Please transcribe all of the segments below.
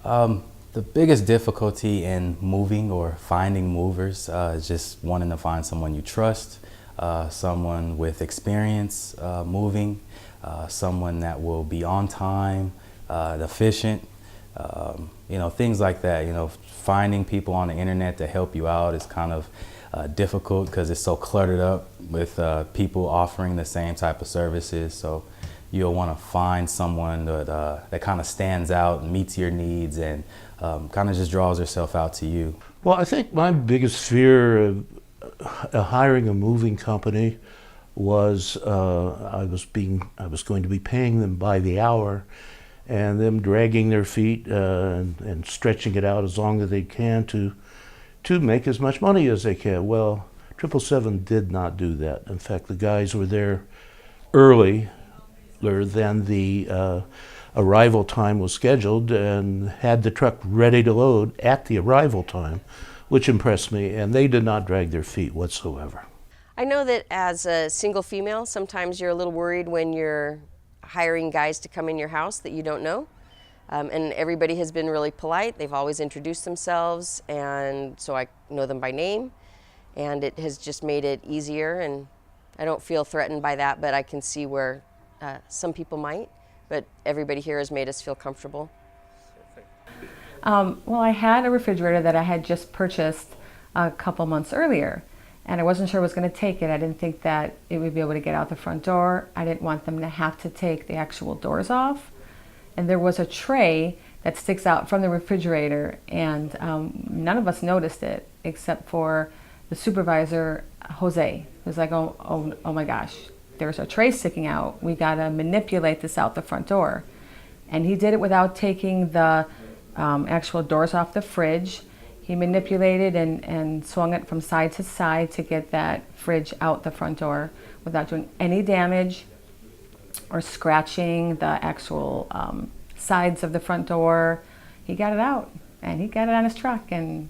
The biggest difficulty in moving or finding movers is just wanting to find someone you trust, someone with experience moving, someone that will be on time, efficient, things like that. Finding people on the internet to help you out is kind of difficult because it's so cluttered up with people offering the same type of services. So you'll want to find someone that kind of stands out and meets your needs and kind of just draws herself out to you. Well, I think my biggest fear of hiring a moving company was I was going to be paying them by the hour, and them dragging their feet and stretching it out as long as they can to make as much money as they can. Well, 777 did not do that. In fact, the guys were there earlier than the arrival time was scheduled and had the truck ready to load at the arrival time, which impressed me, and they did not drag their feet whatsoever. I know that as a single female, sometimes you're a little worried when you're hiring guys to come in your house that you don't know. And everybody has been really polite. They've always introduced themselves, and so I know them by name. And it has just made it easier, and I don't feel threatened by that, but I can see where some people might. But everybody here has made us feel comfortable. Well, I had a refrigerator that I had just purchased a couple months earlier, and I wasn't sure I was going to take it. I didn't think that it would be able to get out the front door. I didn't want them to have to take the actual doors off. And there was a tray that sticks out from the refrigerator, and none of us noticed it except for the supervisor, Jose, who's like, oh my gosh, there's a tray sticking out. We got to manipulate this out the front door. And he did it without taking the actual doors off the fridge. He manipulated and swung it from side to side to get that fridge out the front door without doing any damage or scratching the actual sides of the front door. He got it out, and he got it on his truck, and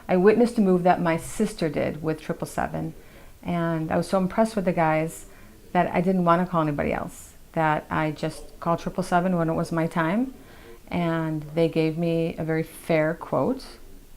I witnessed a move that my sister did with 777, and I was so impressed with the guys that I didn't want to call anybody else, that I just called 777 when it was my time, and they gave me a very fair quote,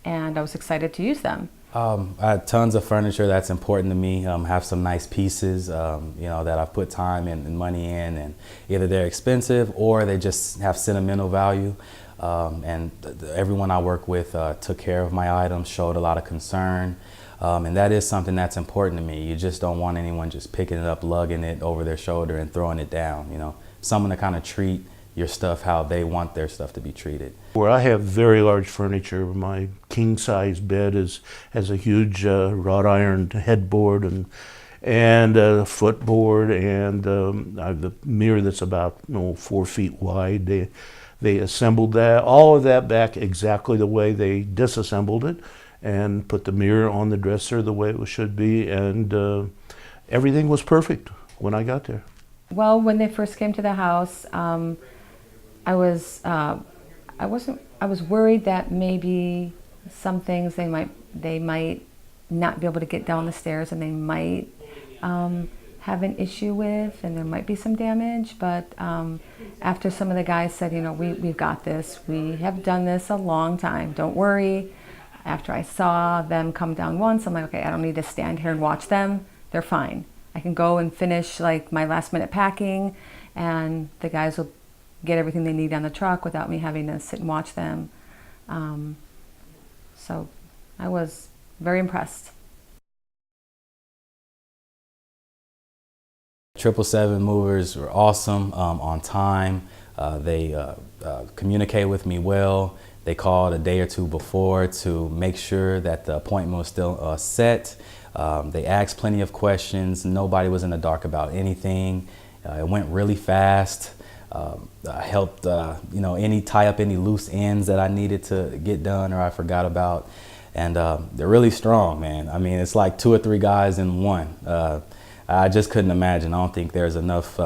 and I was excited to use them. I have tons of furniture that's important to me. Have some nice pieces, that I've put time and money in, and either they're expensive or they just have sentimental value. And everyone I work with took care of my items, showed a lot of concern, and that is something that's important to me. You just don't want anyone just picking it up, lugging it over their shoulder and throwing it down. Someone to kind of treat your stuff how they want their stuff to be treated. Where I have very large furniture, my king-size bed has a huge wrought iron headboard and a footboard, and I have the mirror that's about 4 feet wide. They assembled all of that back exactly the way they disassembled it, and put the mirror on the dresser the way it should be, and everything was perfect when I got there. Well, when they first came to the house, I was worried that maybe some things they might not be able to get down the stairs, and they might have an issue with, and there might be some damage. But after some of the guys said, we've got this, we have done this a long time, don't worry. After I saw them come down once, I'm like, okay, I don't need to stand here and watch them. They're fine. I can go and finish like my last minute packing, and the guys will get everything they need on the truck without me having to sit and watch them. So I was very impressed. 777 movers were awesome, on time. They communicate with me well. They called a day or two before to make sure that the appointment was still set. They asked plenty of questions. Nobody was in the dark about anything. It went really fast. I helped, tie up any loose ends that I needed to get done or I forgot about. And they're really strong, man. I mean, it's like 2 or 3 guys in one. I just couldn't imagine. I don't think there's enough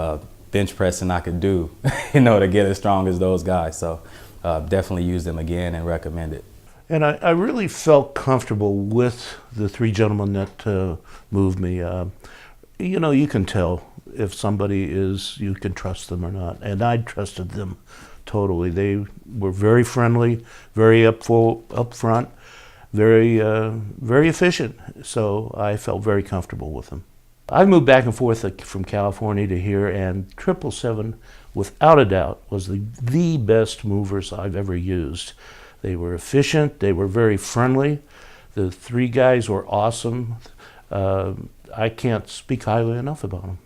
bench pressing I could do, to get as strong as those guys. So definitely use them again and recommend it. And I really felt comfortable with the 3 gentlemen that moved me. You know, you can tell if somebody is, you can trust them or not. And I trusted them totally. They were very friendly, very upfront, very efficient. So I felt very comfortable with them. I moved back and forth from California to here, and 777, without a doubt, was the best movers I've ever used. They were efficient, they were very friendly. The three guys were awesome. I can't speak highly enough about them.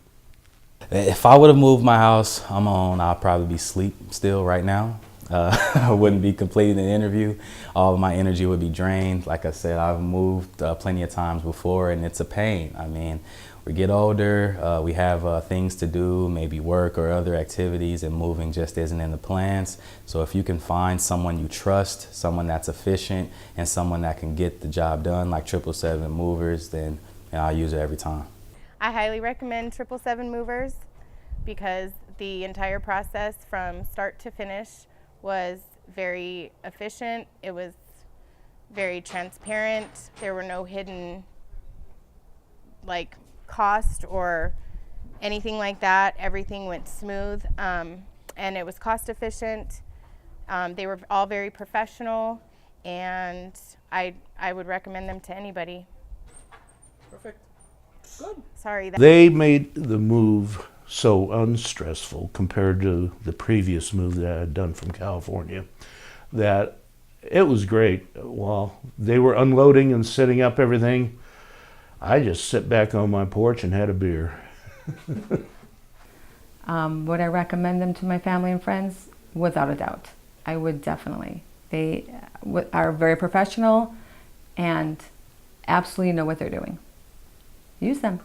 If I would have moved my house on my own, I'd probably be asleep still right now. I wouldn't be completing the interview. All of my energy would be drained. Like I said, I've moved plenty of times before, and it's a pain. I mean, we get older, we have things to do, maybe work or other activities, and moving just isn't in the plans. So if you can find someone you trust, someone that's efficient, and someone that can get the job done, like 777 Movers, then I'll use it every time. I highly recommend 777 Movers because the entire process from start to finish was very efficient. It was very transparent. There were no hidden cost or anything like that. Everything went smooth, and it was cost efficient. They were all very professional, and I would recommend them to anybody. Perfect. Good. Sorry. They made the move so unstressful compared to the previous move that I had done from California that it was great. While they were unloading and setting up everything, I just sat back on my porch and had a beer. Would I recommend them to my family and friends? Without a doubt. I would definitely. They are very professional and absolutely know what they're doing. Use them.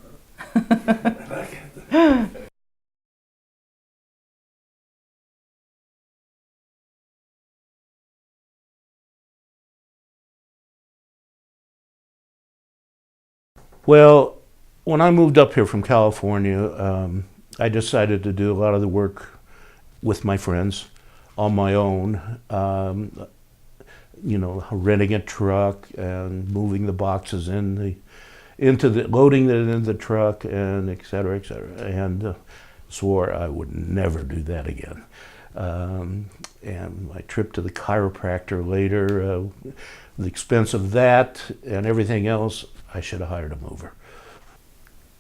Well, when I moved up here from California, I decided to do a lot of the work with my friends on my own. You know, renting a truck and moving the boxes loading it into the truck, and et cetera, and swore I would never do that again. And my trip to the chiropractor later, the expense of that and everything else, I should have hired a mover.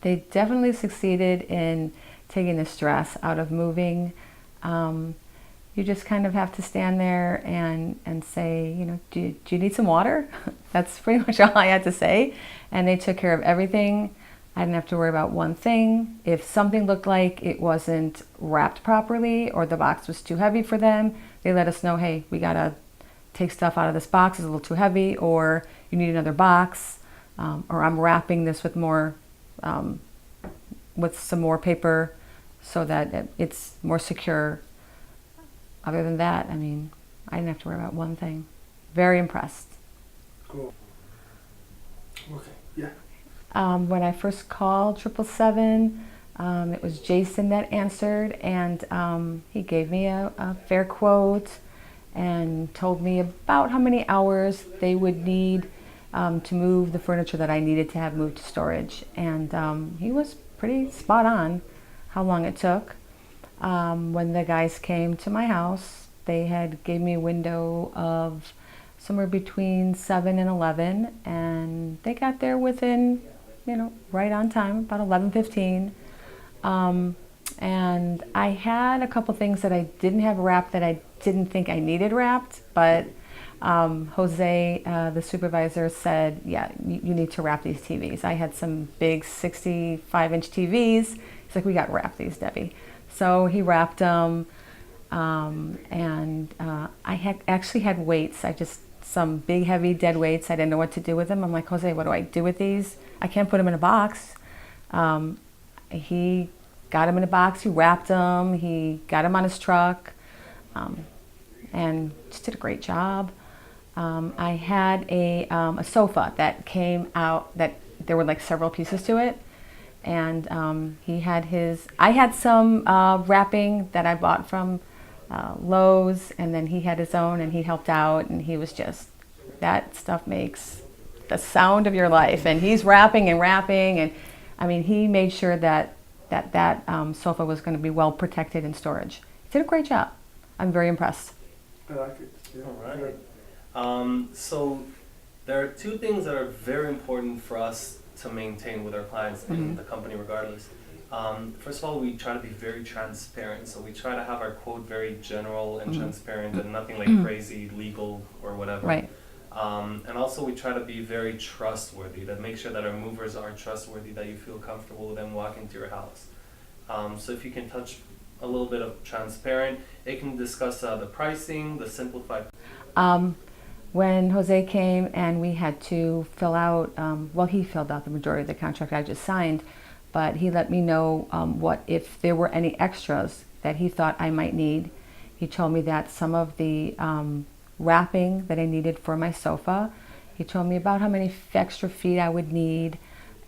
They definitely succeeded in taking the stress out of moving. You just kind of have to stand there and say, you know, do you need some water? That's pretty much all I had to say. And they took care of everything. I didn't have to worry about one thing. If something looked like it wasn't wrapped properly or the box was too heavy for them, they let us know, hey, we gotta take stuff out of this box, it's a little too heavy, or you need another box, or I'm wrapping this with some more paper so that it's more secure. Other than that, I mean, I didn't have to worry about one thing. Very impressed. Cool. Okay, yeah. When I first called 777, it was Jason that answered, and he gave me a fair quote and told me about how many hours they would need to move the furniture that I needed to have moved to storage. And he was pretty spot on how long it took. When the guys came to my house, they had gave me a window of somewhere between 7 and 11, and they got there within, you know, right on time, about 11:15. And I had a couple things that I didn't have wrapped that I didn't think I needed wrapped, but Jose, the supervisor, said, yeah, you need to wrap these TVs. I had some big 65-inch TVs. He's like, we got to wrap these, Debbie. So he wrapped them, and I actually had weights. Some big, heavy, dead weights. I didn't know what to do with them. I'm like, Jose, what do I do with these? I can't put them in a box. He got them in a box. He wrapped them. He got them on his truck, and just did a great job. I had a sofa that came out that there were like several pieces to it. And he had I had some wrapping that I bought from Lowe's, and then he had his own, and he helped out, and he was just, that stuff makes the sound of your life. And he's wrapping, and I mean, he made sure that sofa was going to be well protected in storage. He did a great job. I'm very impressed. I like it. Yeah. All right. So there are two things that are very important for us to maintain with our clients in the company regardless. First of all, we try to be very transparent. So we try to have our quote very general and transparent and nothing like crazy legal or whatever. Right. And also we try to be very trustworthy, to make sure that our movers are trustworthy, that you feel comfortable with them walking to your house. So if you can touch a little bit of transparent, it can discuss the pricing, the simplified. When Jose came and we had to fill out, well, he filled out the majority of the contract I just signed, but he let me know what if there were any extras that he thought I might need. He told me that some of the wrapping that I needed for my sofa, he told me about how many extra feet I would need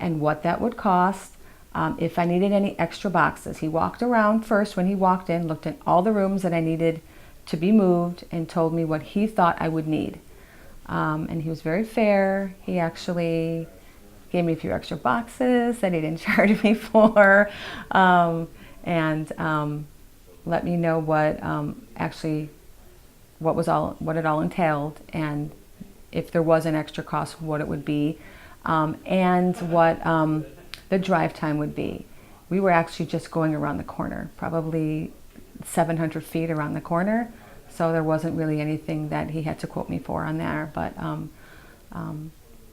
and what that would cost. If I needed any extra boxes, he walked around first when he walked in, looked at all the rooms that I needed to be moved and told me what he thought I would need. And he was very fair. He actually gave me a few extra boxes that he didn't charge me for, and let me know what what it all entailed, and if there was an extra cost, what it would be, and what the drive time would be. We were actually just going around the corner, probably 700 feet around the corner, so there wasn't really anything that he had to quote me for on there. But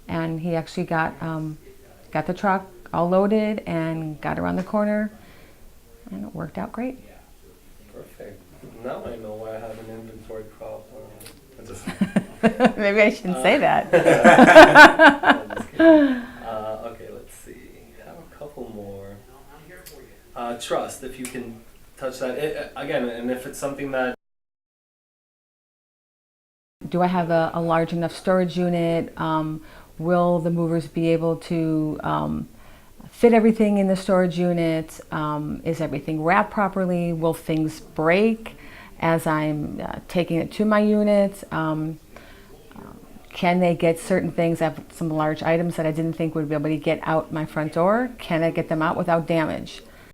and he actually got the truck all loaded and got around the corner, and it worked out great. Perfect. Now I know why I have an inventory problem. Maybe I shouldn't say that. Okay, let's see. I have a couple more. Trust, if you can touch that. Again, and if it's something that... Do I have a large enough storage unit? Will the movers be able to fit everything in the storage unit? Is everything wrapped properly? Will things break as I'm taking it to my unit? Can they get certain things? I have some large items that I didn't think would be able to get out my front door. Can I get them out without damage?